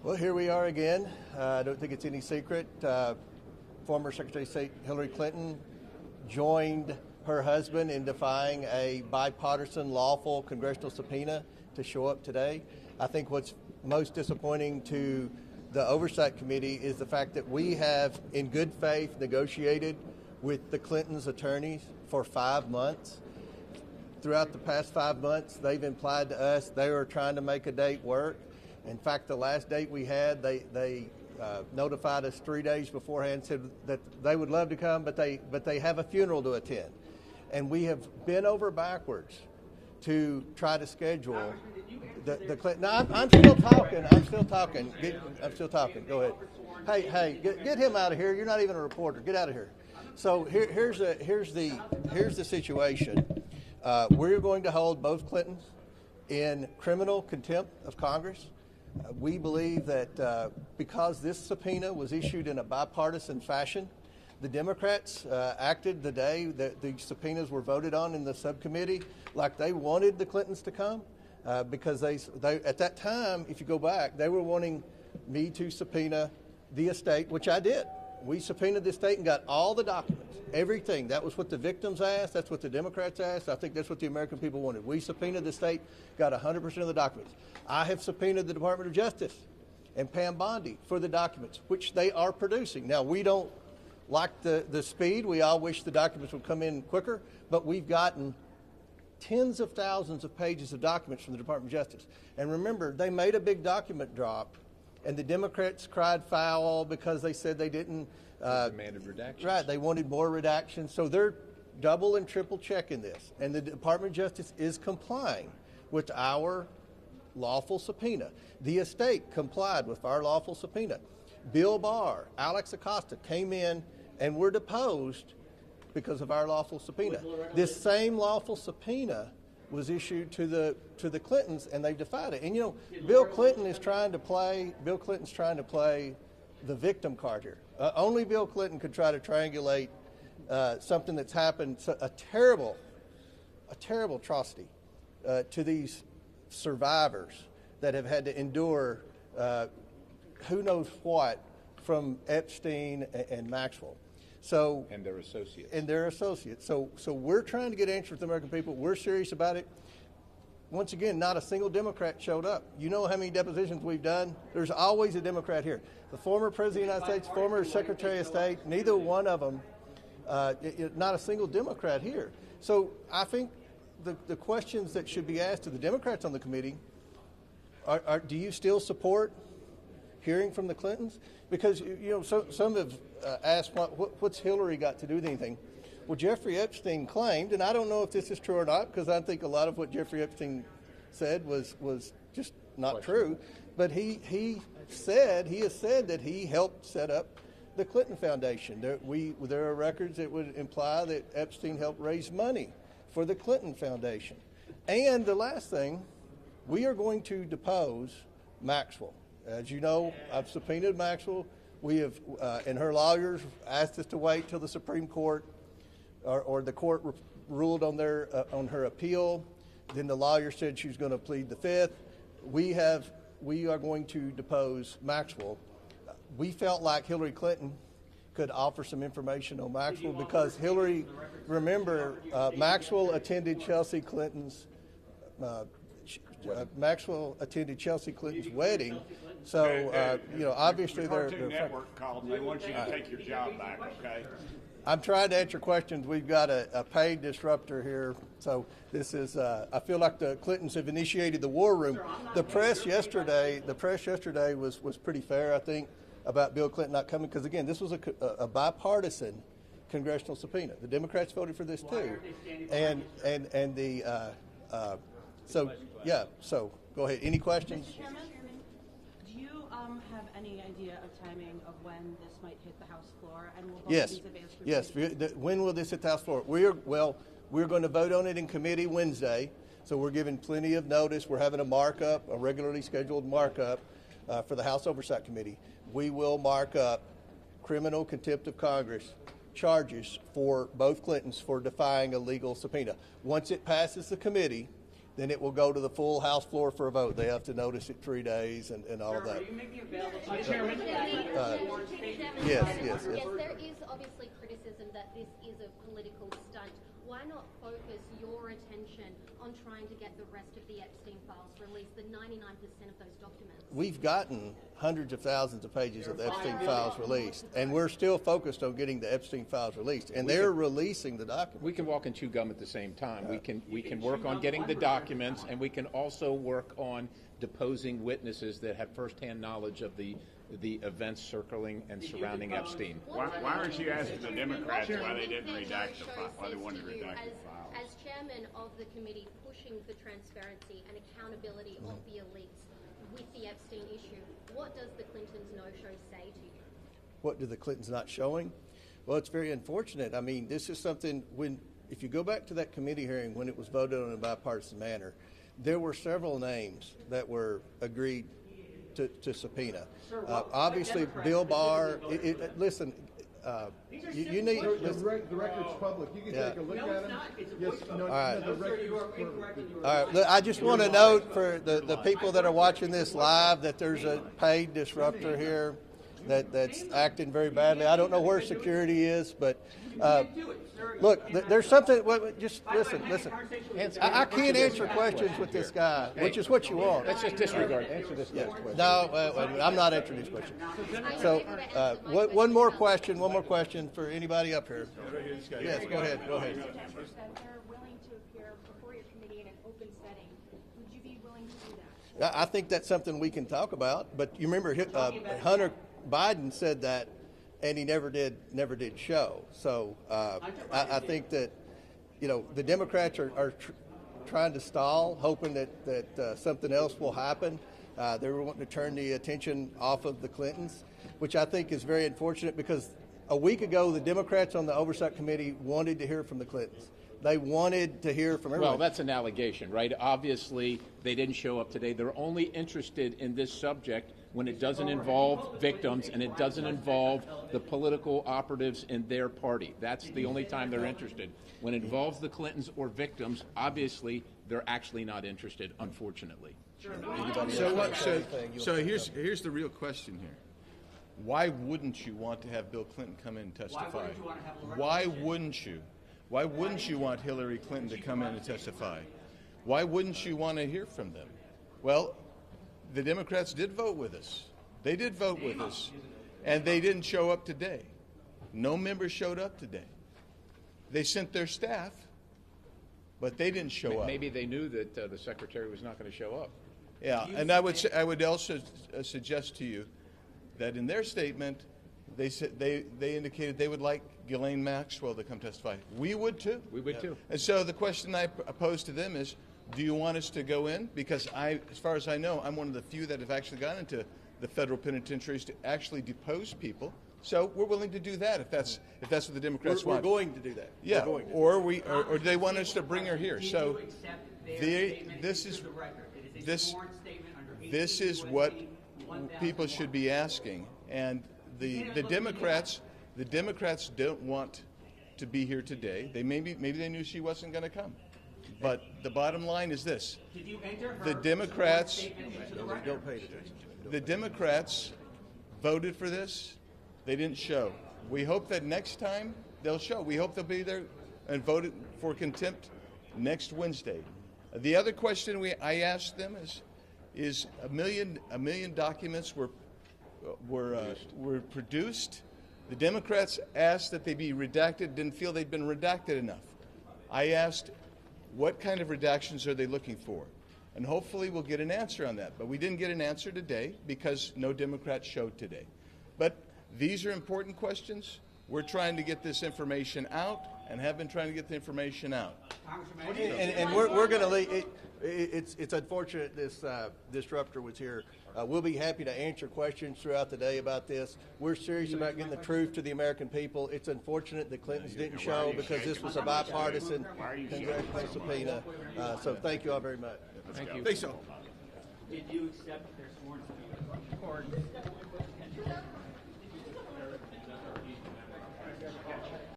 Well, here we are again. I don't think it's any secret. Former Secretary of State Hillary Clinton joined her husband in defying a bipartisan lawful congressional subpoena to show up today. I think what's most disappointing to the Oversight Committee is the fact that we have, in good faith, negotiated with the Clintons' attorneys for 5 months. Throughout the past 5 months, they've implied to us they were trying to make a date work. In fact, the last date we had, they notified us 3 days beforehand, said that they would love to come, but they have a funeral to attend. And we have bent over backwards to try to schedule the Clinton. No, I'm still talking. I'm still talking. Go ahead. Hey, get him out of here. You're not even a reporter. Get out of here. So here's the situation. We're going to hold both Clintons in criminal contempt of Congress. We believe that because this subpoena was issued in a bipartisan fashion, the Democrats acted the day that the subpoenas were voted on in the subcommittee like they wanted the Clintons to come because they at that time, if you go back, they were wanting me to subpoena the estate, which I did. We subpoenaed the estate and got all the documents, everything. That was what the victims asked. That's what the Democrats asked. I think that's what the American people wanted. We subpoenaed the estate, got 100% of the documents. I have subpoenaed the Department of Justice and Pam Bondi for the documents, which they are producing. Now, we don't like the speed. We all wish the documents would come in quicker, but we've gotten tens of thousands of pages of documents from the Department of Justice. And remember, they made a big document drop, and the Democrats cried foul because they said they didn't. Demanded redactions. Right, they wanted more redactions. So they're double and triple checking this. And the Department of Justice is complying with our lawful subpoena. The estate complied with our lawful subpoena. Bill Barr, Alex Acosta came in and were deposed because of our lawful subpoena. This same lawful subpoena was issued to the Clintons, and they've defied it. And Bill Clinton's trying to play the victim card here. Only Bill Clinton could try to triangulate something that's happened, a terrible atrocity to these survivors that have had to endure who knows what from Epstein and Maxwell. And their associates. So we're trying to get answers from the American people. We're serious about it. Once again, not a single Democrat showed up. You know how many depositions we've done? There's always a Democrat here. The former President of the United States, former Secretary of State, neither one of them, not a single Democrat here. So I think the questions that should be asked to the Democrats on the committee are do you still support hearing from the Clintons? Because some have asked what's Hillary got to do with anything. Well, Jeffrey Epstein claimed, and I don't know if this is true or not, because I think a lot of what Jeffrey Epstein said was just not true. But he has said that he helped set up the Clinton Foundation. There are records that would imply that Epstein helped raise money for the Clinton Foundation. And the last thing, we are going to depose Maxwell. As you know, I've subpoenaed Maxwell. We have, and her lawyers asked us to wait till the Supreme Court or the court ruled on her appeal. Then the lawyer said she was going to plead the fifth. We are going to depose Maxwell. We felt like Hillary Clinton could offer some information on Maxwell because Maxwell attended Chelsea Clinton's wedding. So, obviously they're Network called and they want you to take your job back, okay? I'm trying to answer questions. We've got a paid disruptor here. So this is, I feel like the Clintons have initiated the war room. The press yesterday was pretty fair, I think, about Bill Clinton not coming. Because again, this was a bipartisan congressional subpoena. The Democrats voted for this too. So go ahead. Any questions? Mr. Chairman, do you have any idea of timing of when this might hit the House floor? And will both Yes. of these advance Yes. When will this hit the House floor? We're going to vote on it in committee Wednesday, so we're giving plenty of notice. We're having a regularly scheduled markup for the House Oversight Committee. We will mark up criminal contempt of Congress charges for both Clintons for defying a legal subpoena. Once it passes the committee, then it will go to the full House floor for a vote. They have to notice it 3 days and all of that. Chairman? Yes. Yes, there is obviously criticism that this is a political stunt. Why not focus your attention on trying to get the rest of the Epstein files released, the 99% of those documents? We've gotten hundreds of thousands of pages of the Epstein files released, and we're still focused on getting the Epstein files released, and they're releasing the documents. We can walk and chew gum at the same time. We can work on getting the documents, and we can also work on deposing witnesses that have firsthand knowledge of the events circling and surrounding Epstein. Why aren't you asking the Democrats why they didn't redact the file? Why they wanted to redact the file? As chairman of the committee pushing for transparency and accountability of the elites with the Epstein issue, what does the Clintons no-show say to you? What do the Clintons not showing? Well, it's very unfortunate. I mean, this is something if you go back to that committee hearing when it was voted on in a bipartisan manner, there were several names that were agreed to subpoena. Obviously, Bill Barr. Listen, you need. The record's public. You can take a look at it. Yes, no, all right. The record's public. All right. Look, I just want to note for the people that are watching this live that there's a paid disruptor here that's acting very badly. I don't know where security is, but look, there's something. Just listen. I can't answer questions with this guy, which is what you want. Let's just disregard. Answer this question. No, I'm not answering this question. So, one more question for anybody up here. Yes, go ahead. That they're willing to appear before your committee in an open setting. Would you be willing to do that? I think that's something we can talk about. But you remember, Hunter Biden said that, and he never did show. So I think that the Democrats are trying to stall, hoping that something else will happen. They were wanting to turn the attention off of the Clintons, which I think is very unfortunate because a week ago the Democrats on the Oversight Committee wanted to hear from the Clintons. They wanted to hear from everyone. Well, that's an allegation, right? Obviously, they didn't show up today. They're only interested in this subject when it doesn't involve victims and it doesn't involve the political operatives in their party. That's the only time they're interested. When it involves the Clintons or victims, obviously, they're actually not interested, unfortunately. So here's the real question here. Why wouldn't you want to have Bill Clinton come in and testify? Why wouldn't you? Why wouldn't you want Hillary Clinton to come in and testify? Why wouldn't you want to hear from them? Well, the Democrats did vote with us. They did vote with us, and they didn't show up today. No members showed up today. They sent their staff, but they didn't show up. Maybe they knew that the secretary was not going to show up. Yeah, and I would also suggest to you that in their statement, they said they indicated they would like Ghislaine Maxwell to come testify. We would too. We would too. And so the question I pose to them is, do you want us to go in? Because as far as I know, I'm one of the few that have actually gone into the federal penitentiaries to actually depose people. So we're willing to do that if that's what the Democrats want. We're going to do that. Yeah. Or do they want us to bring her here? So this is what people should be asking. And the Democrats don't want to be here today. Maybe they knew she wasn't going to come. But the bottom line is this: the Democrats voted for this. They didn't show. We hope that next time they'll show. We hope they'll be there and vote for contempt next Wednesday. The other question I asked them is a million documents were produced. The Democrats asked that they be redacted, didn't feel they'd been redacted enough. I asked, what kind of redactions are they looking for? And hopefully we'll get an answer on that. But we didn't get an answer today because no Democrats showed today. But these are important questions. We're trying to get this information out and have been trying to get the information out. And we're going to leave. It's unfortunate this disruptor was here. We'll be happy to answer questions throughout the day about this. We're serious about getting the truth to the American people. It's unfortunate the Clintons didn't show because this was a bipartisan congressional subpoena. So thank you all very much. Thank you. Thanks so. Did you accept their sworn statement?